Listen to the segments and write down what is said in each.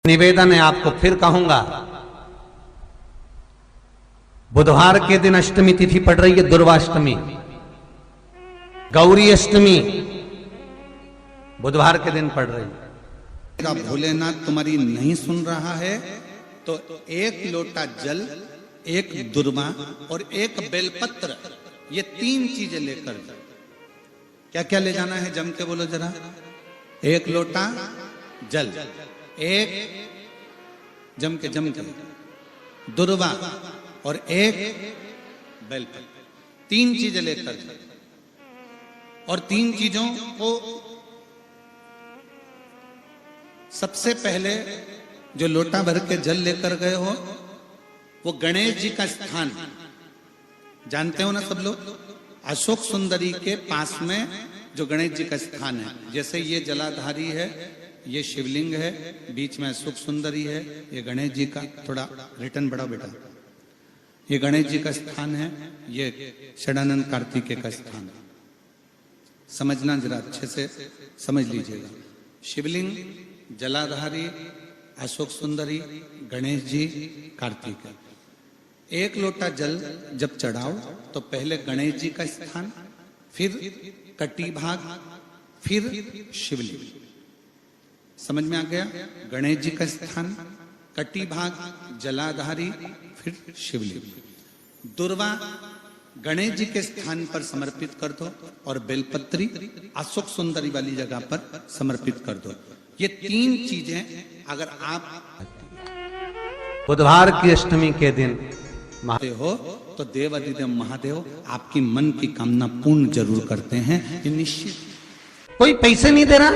निवेदन है, आपको फिर कहूंगा, बुधवार के दिन अष्टमी तिथि पड़ रही है, दुर्वाष्टमी, गौरी अष्टमी बुधवार के दिन पड़ रही है। भोलेनाथ तुम्हारी नहीं सुन रहा है तो एक लोटा जल, एक दुर्वा और एक बेलपत्र, ये 3 चीजें लेकर जाओ। क्या क्या ले जाना है, जम के बोलो जरा। एक लोटा जल, एक जम के दुर्वा और एक बेलपत्र, 3 चीजें लेकर जाओ। और 3 चीजों को सबसे पहले जो लोटा भर के जल लेकर गए हो वो गणेश जी का स्थान जानते हो ना सब लोग, अशोक सुंदरी के पास में जो गणेश जी का स्थान है, जैसे ये जलाधारी है, ये शिवलिंग है, बीच में अशोक सुंदरी है, ये गणेश जी का, थोड़ा रिटर्न बढ़ाओ बेटा, ये गणेश जी का स्थान है, ये षडानंद कार्तिकेय का स्थान है। समझना जरा अच्छे से समझ लीजिएगा। शिवलिंग, जलाधारी, अशोक सुंदरी, गणेश जी, कार्तिकेय। एक लोटा जल जब चढ़ाओ तो पहले गणेश जी का स्थान, फिर कटी भाग, फिर शिवलिंग। समझ में आ गया? गणेश जी का स्थान, कटी भाग, जलाधारी, फिर शिवलिंग। दुर्वा गणेश जी के स्थान पर समर्पित कर दो और बेलपत्री अशोक सुंदरी वाली जगह पर समर्पित कर दो। ये 3 चीजें अगर आप बुधवार की अष्टमी के दिन हो तो देवाधिदेव महादेव आपकी मन की कामना पूर्ण जरूर करते हैं, ये निश्चित। कोई पैसे नहीं दे रहा,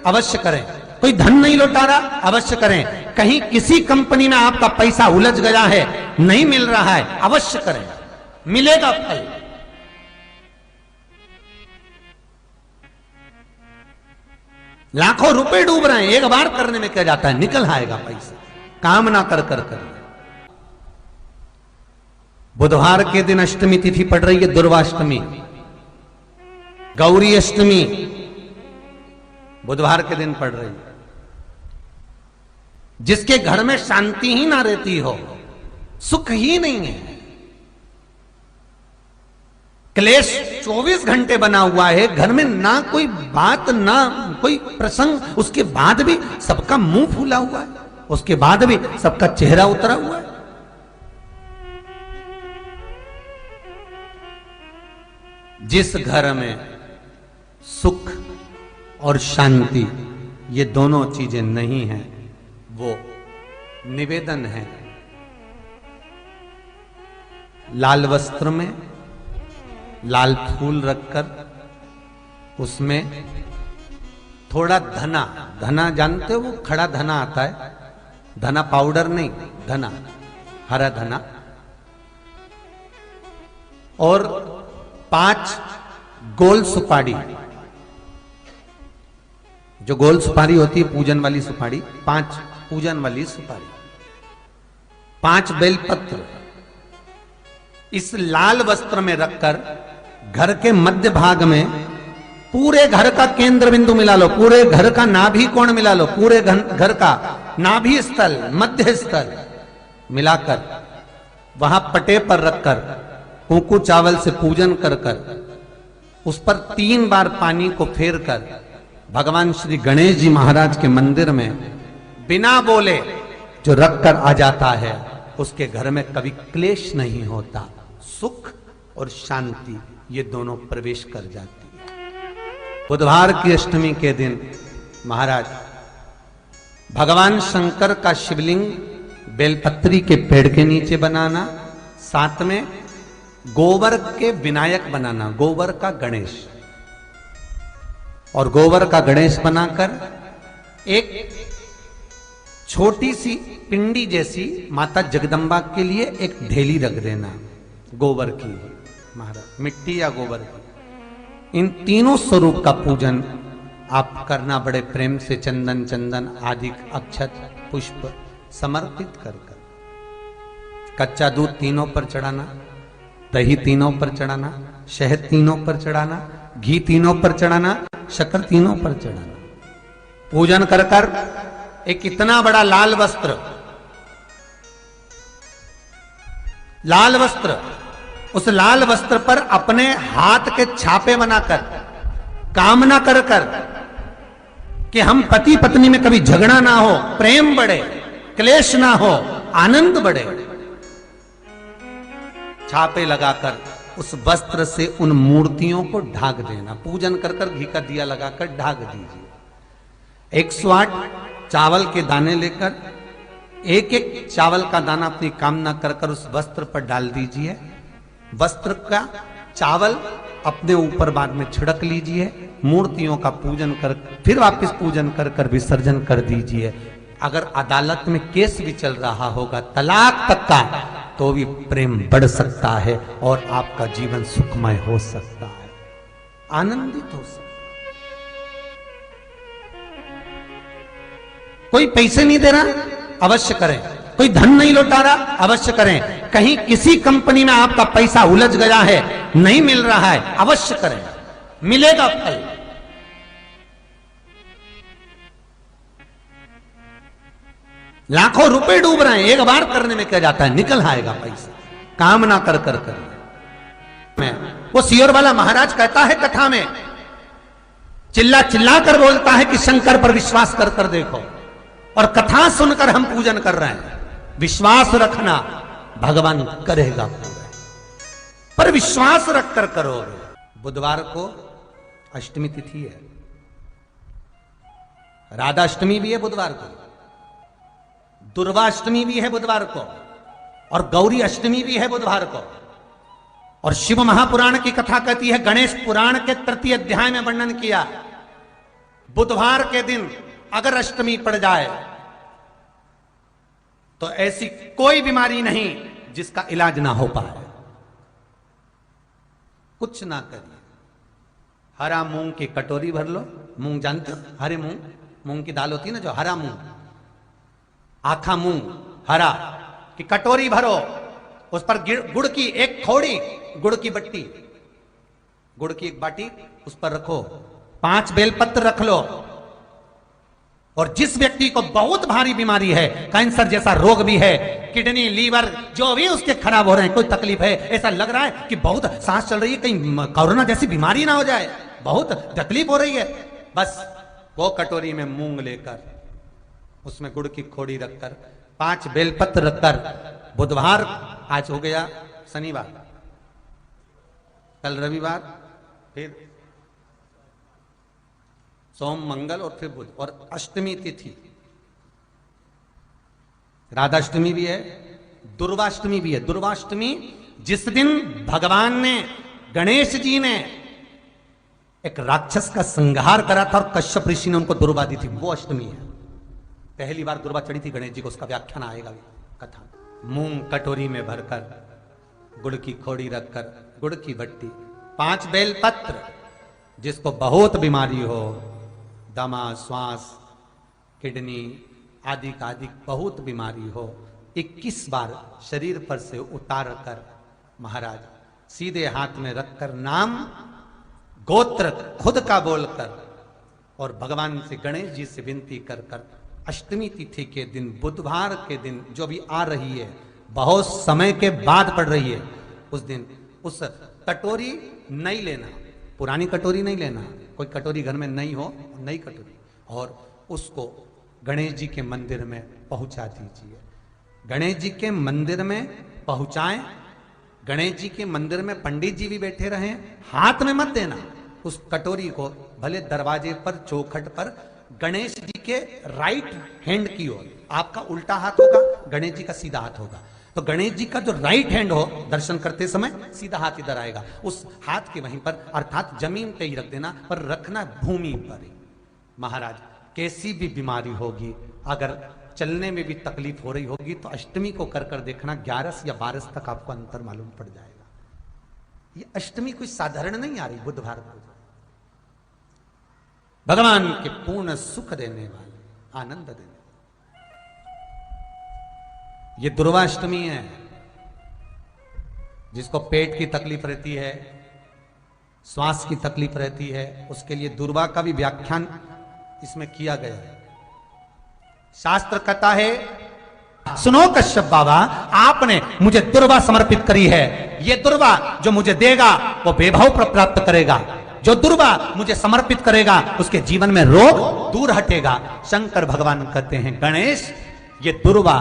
अवश्य करें। कोई धन नहीं लौटा रहा, अवश्य करें। कहीं किसी कंपनी में आपका पैसा उलझ गया है, नहीं मिल रहा है, अवश्य करें, मिलेगा फल। लाखों रुपए डूब रहे हैं, एक बार करने में क्या जाता है, निकल आएगा पैसा, काम ना कर कर कर। बुधवार के दिन अष्टमी तिथि पड़ रही है, दुर्वाष्टमी, गौरी अष्टमी बुधवार के दिन पड़ रही है। जिसके घर में शांति ही ना रहती हो, सुख ही नहीं है, क्लेश 24 घंटे बना हुआ है, घर में ना कोई बात ना कोई प्रसंग, उसके बाद भी सबका मुंह फूला हुआ है, उसके बाद भी सबका चेहरा उतरा हुआ है। जिस घर में सुख और शांति ये दोनों चीजें नहीं हैं, वो निवेदन है लाल वस्त्र में लाल फूल रखकर उसमें थोड़ा धना, धना जानते हो, वो खड़ा धना आता है, धना पाउडर नहीं, धना, हरा धना, और 5 गोल सुपारी, जो गोल सुपारी होती है पूजन वाली सुपारी, 5 पूजन वाली सुपारी, 5 बेलपत्र इस लाल वस्त्र में रखकर घर के मध्य भाग में पूरे घर का केंद्र बिंदु मिला लो, पूरे घर का नाभि कोण मिला लो, पूरे घर का नाभि स्थल, मध्य स्थल मिलाकर वहां पटे पर रखकर कुंकू चावल से पूजन कर कर उस पर 3 बार पानी को फेर कर भगवान श्री गणेश जी महाराज के मंदिर में बिना बोले जो रख कर आ जाता है, उसके घर में कभी क्लेश नहीं होता, सुख और शांति ये दोनों प्रवेश कर जाती है। बुधवार की अष्टमी के दिन महाराज भगवान शंकर का शिवलिंग बेलपत्री के पेड़ के नीचे बनाना, साथ में गोबर के विनायक बनाना, गोबर का गणेश, और गोबर का गणेश बनाकर एक छोटी सी पिंडी जैसी माता जगदम्बा के लिए एक ढेली रख देना, गोबर की, महाराज मिट्टी या गोबर की। इन तीनों स्वरूप का पूजन आप करना बड़े प्रेम से, चंदन चंदन आदि अक्षत पुष्प समर्पित कर कर, कच्चा दूध तीनों पर चढ़ाना, दही तीनों पर चढ़ाना, शहद तीनों पर चढ़ाना, घी तीनों पर चढ़ाना, शक्कर तीनों पर चढ़ाना। पूजन कर कर एक इतना बड़ा लाल वस्त्र, लाल वस्त्र, उस लाल वस्त्र पर अपने हाथ के छापे बनाकर कामना कर कर कि हम पति पत्नी में कभी झगड़ा ना हो, प्रेम बढ़े, क्लेश ना हो, आनंद बढ़े, छापे लगाकर उस वस्त्र से उन मूर्तियों को ढाक देना। पूजन कर कर घी का दिया लगाकर ढाक दीजिए। 108 चावल के दाने लेकर एक एक चावल का दाना अपनी कामना कर कर उस वस्त्र पर डाल दीजिए। वस्त्र का चावल अपने ऊपर बाद में छिड़क लीजिए। मूर्तियों का पूजन कर फिर वापस पूजन कर कर विसर्जन कर दीजिए। अगर अदालत में केस भी चल रहा होगा तलाक तक का, तो भी प्रेम बढ़ सकता है और आपका जीवन सुखमय हो सकता है, आनंदित हो सकता है। कोई पैसे नहीं दे रहा, अवश्य करें। कोई धन नहीं लौटा रहा, अवश्य करें। कहीं किसी कंपनी में आपका पैसा उलझ गया है, नहीं मिल रहा है, अवश्य करें, मिलेगा फल। लाखों रुपए डूब रहे हैं, एक बार करने में क्या जाता है, निकल आएगा पैसा। कामना कर कर कर मैं वो सियोर वाला महाराज कहता है कथा में, चिल्ला चिल्ला कर बोलता है कि शंकर पर विश्वास कर कर देखो, और कथा सुनकर हम पूजन कर रहे हैं। विश्वास रखना, भगवान करेगा पूरा, पर विश्वास रख कर करोगे। बुधवार को अष्टमी तिथि है, राधा अष्टमी भी है बुधवार को, दुर्गा अष्टमी भी है बुधवार को, और गौरी अष्टमी भी है बुधवार को। और शिव महापुराण की कथा कहती है, गणेश पुराण के 3 अध्याय में वर्णन किया, बुधवार के दिन अगर अष्टमी पड़ जाए तो ऐसी कोई बीमारी नहीं जिसका इलाज ना हो पाए। कुछ ना करिए, हरा मूंग की कटोरी भर लो। मूंग जानते हो, हरे मूंग, मूंग की दाल होती है ना जो, हरा मूंग, आखा मूंग हरा की कटोरी भरो, उस पर गुड़ की एक खोड़ी, गुड़ की बट्टी, गुड़ की एक बाटी उस पर रखो, 5 बेलपत्र रख लो। और जिस व्यक्ति को बहुत भारी बीमारी है, कैंसर जैसा रोग भी है, किडनी, लीवर जो भी उसके खराब हो रहे हैं, कोई तकलीफ है, ऐसा लग रहा है कि बहुत सांस चल रही है, कहीं कोरोना जैसी बीमारी ना हो जाए, बहुत तकलीफ हो रही है, बस वो कटोरी में मूंग लेकर उसमें गुड़ की खोड़ी रखकर 5 बेलपत्र रखकर, बुधवार आज हो गया, शनिवार, कल रविवार, फिर सोम मंगल और फिर बुध, और अष्टमी तिथि, राधाष्टमी भी है, दुर्वाष्टमी भी है। दुर्वाष्टमी जिस दिन भगवान ने, गणेश जी ने एक राक्षस का संहार करा था और कश्यप ऋषि ने उनको दुर्वा दी थी, वो अष्टमी है। पहली बार दुर्वा चढ़ी थी गणेश जी को, उसका व्याख्यान आएगा कथा। मूंग कटोरी में भरकर, गुड़ की खोड़ी रखकर, गुड़ की भट्टी, 5 बेलपत्र, जिसको बहुत बीमारी हो, दमा, श्वास, किडनी आदि का आदि बहुत बीमारी हो, 21 बार शरीर पर से उतार कर महाराज सीधे हाथ में रखकर नाम गोत्र खुद का बोलकर और भगवान से, गणेश जी से विनती कर कर अष्टमी तिथि के दिन, बुधवार के दिन जो भी आ रही है, बहुत समय के बाद पड़ रही है, उस दिन उस कटोरी नहीं लेना, पुरानी कटोरी नहीं लेना, कोई कटोरी घर में नहीं हो, नई कटोरी, और उसको गणेश जी के मंदिर में पहुंचा दीजिए। गणेश जी के मंदिर में पहुंचाएं, गणेश जी के मंदिर में पंडित जी भी बैठे रहें, हाथ में मत देना उस कटोरी को, भले दरवाजे पर, चौखट पर, गणेश जी के राइट हैंड की ओर, आपका उल्टा हाथ होगा, गणेश जी का सीधा हाथ होगा, तो गणेश जी का जो राइट हैंड हो, दर्शन करते समय सीधा हाथ इधर आएगा, उस हाथ के वहीं पर, अर्थात जमीन पे ही रख देना, पर रखना भूमि पर ही। महाराज कैसी भी बीमारी होगी, अगर चलने में भी तकलीफ हो रही होगी, तो अष्टमी को कर कर देखना, 11 या 12 तक आपको अंतर मालूम पड़ जाएगा। ये अष्टमी कोई साधारण नहीं आ रही, बुधवार को भगवान के पूर्ण सुख देने वाले, आनंद देने वाले, ये दुर्वाष्टमी है। जिसको पेट की तकलीफ रहती है, श्वास की तकलीफ रहती है, उसके लिए दुर्वा का भी व्याख्यान इसमें किया गया है। शास्त्र कहता है, सुनो कश्यप बाबा, आपने मुझे दुर्वा समर्पित करी है। ये दुर्वा जो मुझे देगा वो वैभव प्राप्त करेगा। जो दुर्वा मुझे समर्पित करेगा उसके जीवन में रोग दूर हटेगा। शंकर भगवान कहते हैं, गणेश ये दुर्वा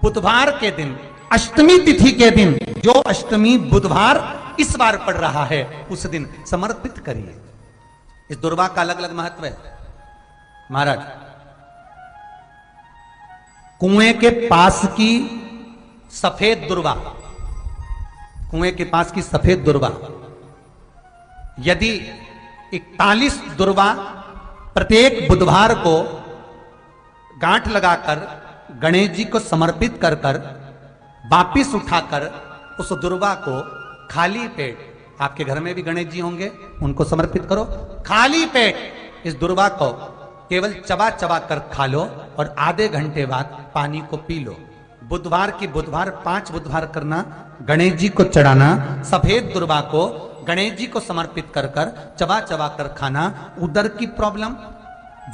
बुधवार के दिन, अष्टमी तिथि के दिन, जो अष्टमी बुधवार इस बार पड़ रहा है, उस दिन समर्पित करिए। इस दुर्वा का अलग अलग महत्व है महाराज। कुएं के पास की सफेद दुर्वा, कुएं के पास की सफेद दुर्वा, यदि 41 दुर्वा प्रत्येक बुधवार को गांठ लगाकर गणेश जी को समर्पित कर कर वापिस उठाकर उस दुर्वा को खाली पेट, आपके घर में भी गणेश जी होंगे, उनको समर्पित करो। खाली पेट इस दुर्वा को केवल चबा चबा कर खा लो और आधे घंटे बाद पानी को पी लो। बुधवार की बुधवार 5 बुधवार करना, गणेश जी को चढ़ाना, सफेद दुर्वा को गणेश जी को समर्पित कर कर चबा चबा कर खाना। उदर की प्रॉब्लम,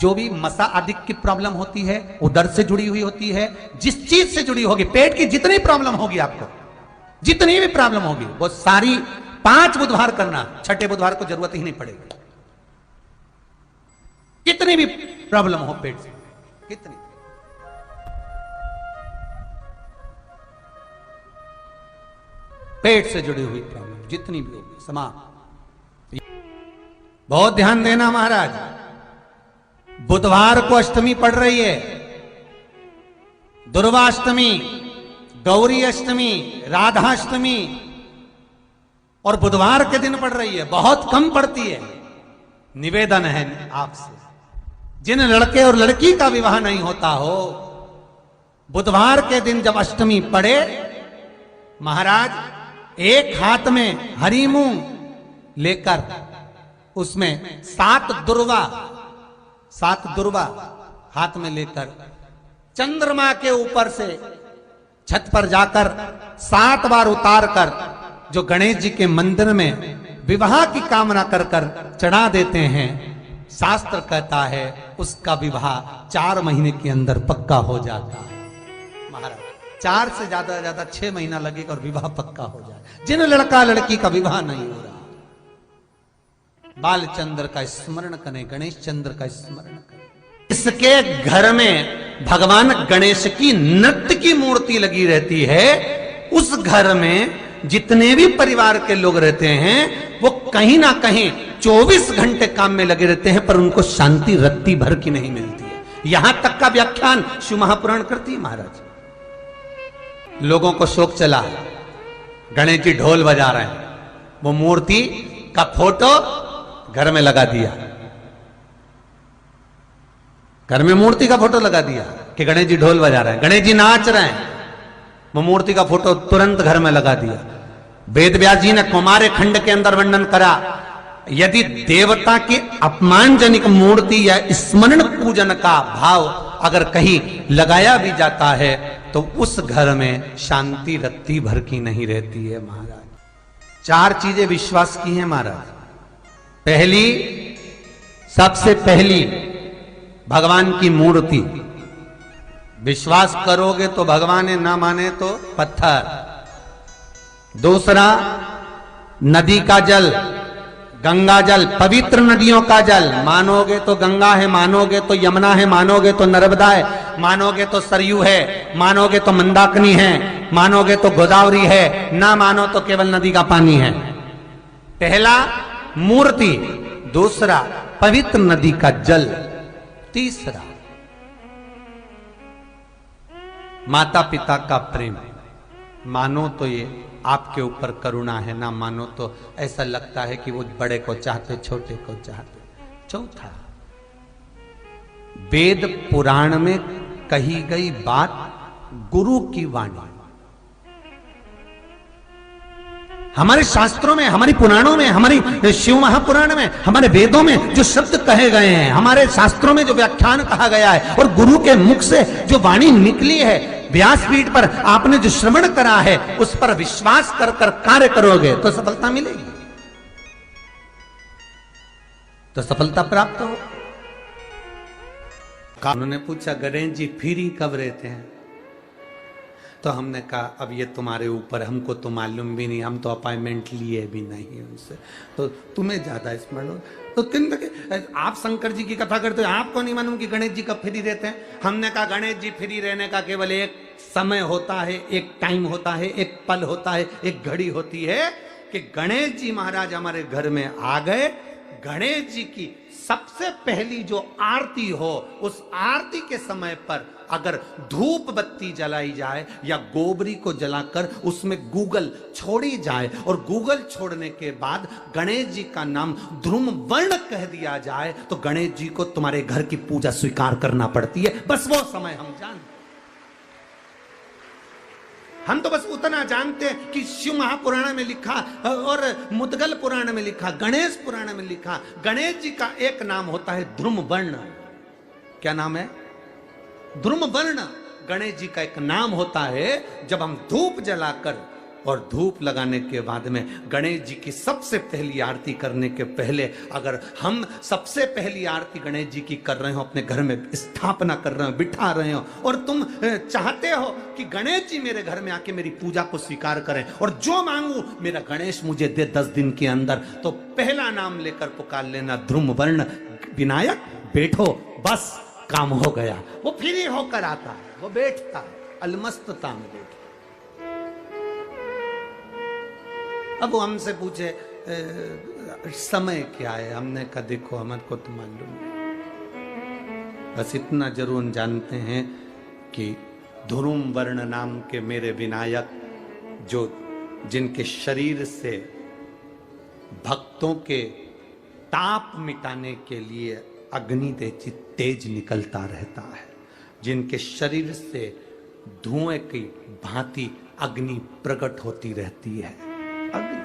जो भी मसा आदि की प्रॉब्लम होती है, उदर से जुड़ी हुई होती है, जिस चीज से जुड़ी होगी, पेट की जितनी प्रॉब्लम होगी, आपको जितनी भी प्रॉब्लम होगी, वो सारी 5 बुधवार करना। 6ठे बुधवार को जरूरत ही नहीं पड़ेगी। कितनी भी प्रॉब्लम हो पेट से, कितनी, पेट से जुड़ी हुई प्रॉब्लम जितनी भी होगी समाप्त। बहुत ध्यान देना महाराज, बुधवार को अष्टमी पड़ रही है, दुर्वाष्टमी, गौरी अष्टमी, राधाष्टमी, और बुधवार के दिन पड़ रही है। बहुत कम पड़ती है। निवेदन है आपसे, जिन लड़के और लड़की का विवाह नहीं होता हो, बुधवार के दिन जब अष्टमी पड़े, महाराज एक हाथ में हरी मूंग लेकर उसमें 7 दुर्वा हाथ में लेकर चंद्रमा के ऊपर से छत पर जाकर 7 बार उतार कर जो गणेश जी के मंदिर में विवाह की कामना कर कर चढ़ा देते हैं, शास्त्र कहता है उसका विवाह 4 महीने के अंदर पक्का हो जाता है। महाराज 4 से ज्यादा 6 महीना लगेगा और विवाह पक्का हो जाए। जिन लड़का लड़की का विवाह नहीं हो रहा, बालचंद्र का स्मरण करें, गणेश चंद्र का स्मरण करें। इसके घर में भगवान गणेश की नृत्य की मूर्ति लगी रहती है। उस घर में जितने भी परिवार के लोग रहते हैं, वो कहीं ना कहीं 24 घंटे काम में लगे रहते हैं, पर उनको शांति रत्ती भर की नहीं मिलती है। यहां तक का व्याख्यान शिव महापुराण करती है महाराज। लोगों को शौक चला, गणेश जी ढोल बजा रहे हैं, वो मूर्ति का फोटो घर में लगा दिया, घर में मूर्ति का फोटो लगा दिया कि गणेश जी ढोल बजा रहे हैं, गणेश जी नाच रहे हैं, वो मूर्ति का फोटो तुरंत घर में लगा दिया। वेद व्यास जी ने कुमार खंड के अंदर वर्णन करा, यदि देवता की अपमानजनक मूर्ति या स्मरण पूजन का भाव अगर कहीं लगाया भी जाता है, तो उस घर में शांति रत्ती भर की नहीं रहती है महाराज। 4 चीजें विश्वास की हैं महाराज। पहली, सबसे पहली भगवान की मूर्ति। विश्वास करोगे तो भगवान है, ना माने तो पत्थर। दूसरा, नदी का जल, गंगा जल, पवित्र नदियों का जल। मानोगे तो गंगा है, मानोगे तो यमुना है, मानोगे तो नर्मदा है, मानोगे तो सरयू है, मानोगे तो मंदाकिनी है, मानोगे तो गोदावरी है, ना मानो तो केवल नदी का पानी है। पहला मूर्ति, दूसरा पवित्र नदी का जल, तीसरा माता पिता का प्रेम। मानो तो ये आपके ऊपर करुणा है, ना मानो तो ऐसा लगता है कि वो बड़े को चाहते, छोटे को चाहते। चौथा, वेद पुराण में कही गई बात गुरु की वाणी। हमारे शास्त्रों में, हमारी पुराणों में, हमारी शिव महापुराण में, हमारे वेदों में जो शब्द कहे गए हैं, हमारे शास्त्रों में जो व्याख्यान कहा गया है, और गुरु के मुख से जो वाणी निकली है, व्यासपीठ पर आपने जो श्रवण करा है, उस पर विश्वास कर कर कार्य करोगे तो सफलता मिलेगी, तो सफलता प्राप्त हो। उन्होंने पूछा गणेश जी फ्री कब रहते हैं? तो हमने कहा अब ये तुम्हारे ऊपर, हमको तो मालूम भी नहीं, हम तो अपॉइंटमेंट लिए भी नहीं उनसे, तो तुम्हें ज्यादा स्मरण हो। तो आप शंकर जी की कथा करते हो, आपको नहीं मालूम कि गणेश जी कब फ्री रहते हैं? हमने कहा गणेश जी फ्री रहने का केवल एक समय होता है, एक टाइम होता है, एक पल होता है, एक घड़ी होती है कि गणेश जी महाराज हमारे घर में आ गए। गणेश जी की सबसे पहली जो आरती हो, उस आरती के समय पर अगर धूप बत्ती जलाई जाए या गोबरी को जलाकर उसमें गूगल छोड़ी जाए और गूगल छोड़ने के बाद गणेश जी का नाम ध्रुम वर्ण कह दिया जाए, तो गणेश जी को तुम्हारे घर की पूजा स्वीकार करना पड़ती है। बस वो समय हम जानते, हम तो बस उतना जानते हैं कि शिव महापुराण में लिखा और मुद्गल पुराण में लिखा, गणेश पुराण में लिखा, गणेश जी का एक नाम होता है ध्रुम वर्ण। क्या नाम है? ध्रुम वर्ण गणेश जी का एक नाम होता है। जब हम धूप जलाकर और धूप लगाने के बाद में गणेश जी की सबसे पहली आरती करने के पहले अगर हम सबसे पहली आरती गणेश जी की कर रहे हो, अपने घर में स्थापना कर रहे हो, बिठा रहे हो, और तुम चाहते हो कि गणेश जी मेरे घर में आके मेरी पूजा को स्वीकार करें और जो मांगू मेरा गणेश मुझे दे 10 दिन के अंदर, तो पहला नाम लेकर पुकार लेना ध्रुम वर्ण विनायक, बैठो, बस काम हो गया। वो फ्री होकर आता है, वो बैठता है, अलमस्तता में बैठता। अब वो हमसे पूछे समय क्या है? हमने कहा देखो हमारे को तो मालूम नहीं, बस इतना जरूर जानते हैं कि ध्रुम वर्ण नाम के मेरे विनायक, जो जिनके शरीर से भक्तों के ताप मिटाने के लिए अग्नि तेज निकलता रहता है, जिनके शरीर से धुएं की भांति अग्नि प्रकट होती रहती है। अग्नि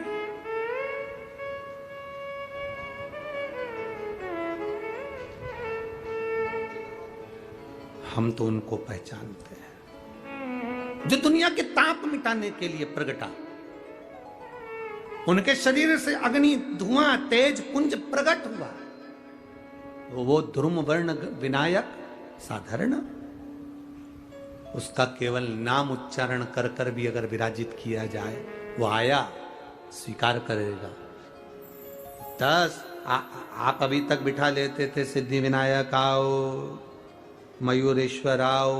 हम तो उनको पहचानते हैं जो दुनिया के ताप मिटाने के लिए प्रगटा, उनके शरीर से अग्नि धुआं तेज पुंज प्रकट हुआ। वो ध्रुम वर्ण विनायक साधारण, उसका केवल नाम उच्चारण कर कर भी अगर विराजित किया जाए, वो आया स्वीकार करेगा। 10 आप अभी तक बिठा लेते थे सिद्धि विनायक आओ, मयूरेश्वर आओ,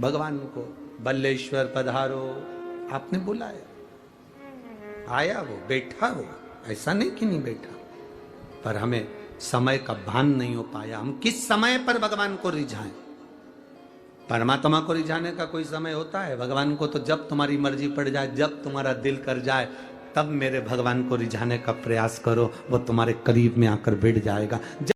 भगवान को बल्लेश्वर पधारो, आपने बुलाया, आया वो, बैठा वो, ऐसा नहीं कि नहीं बैठा, पर हमें समय का भान नहीं हो पाया। हम किस समय पर भगवान को रिझाएं? परमात्मा को रिझाने का कोई समय होता है? भगवान को तो जब तुम्हारी मर्जी पड़ जाए, जब तुम्हारा दिल कर जाए, तब मेरे भगवान को रिझाने का प्रयास करो, वो तुम्हारे करीब में आकर बैठ जाएगा।